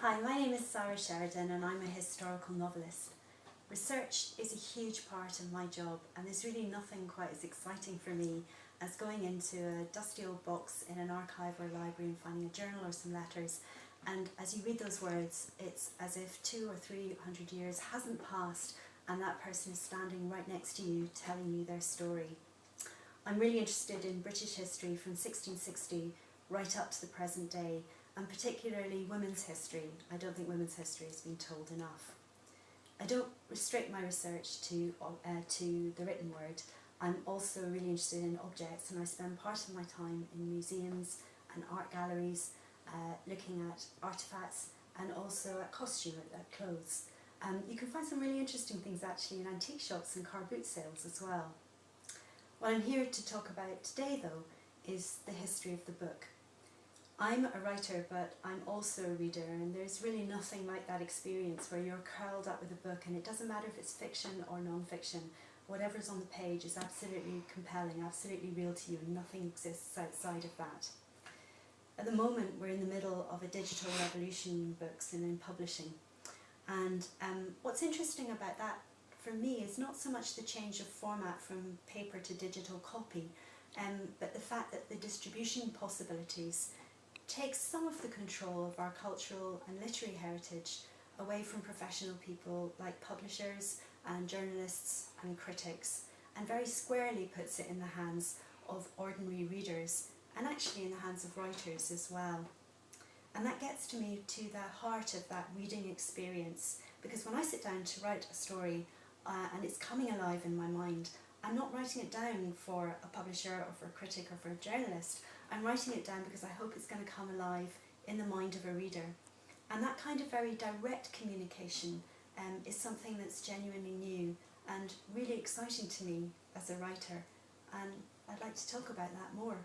Hi, my name is Sara Sheridan and I'm a historical novelist. Research is a huge part of my job, and there's really nothing quite as exciting for me as going into a dusty old box in an archive or library and finding a journal or some letters, and as you read those words it's as if 200 or 300 years hasn't passed and that person is standing right next to you telling you their story. I'm really interested in British history from 1660 right up to the present day, and particularly women's history. I don't think women's history has been told enough. I don't restrict my research to the written word. I'm also really interested in objects, and I spend part of my time in museums and art galleries looking at artefacts and also at costume, at clothes. You can find some really interesting things actually in antique shops and car boot sales as well. What I'm here to talk about today though is the history of the book. I'm a writer, but I'm also a reader, and there's really nothing like that experience where you're curled up with a book and it doesn't matter if it's fiction or non-fiction, whatever's on the page is absolutely compelling, absolutely real to you, and nothing exists outside of that. At the moment we're in the middle of a digital revolution in books and in publishing, and what's interesting about that for me is not so much the change of format from paper to digital copy, but the fact that the distribution possibilities takes some of the control of our cultural and literary heritage away from professional people like publishers and journalists and critics, and very squarely puts it in the hands of ordinary readers, and actually in the hands of writers as well. And that gets to me to the heart of that reading experience, because when I sit down to write a story and it's coming alive in my mind, I'm not writing it down for a publisher or for a critic or for a journalist. I'm writing it down because I hope it's going to come alive in the mind of a reader. And that kind of very direct communication is something that's genuinely new and really exciting to me as a writer. And I'd like to talk about that more.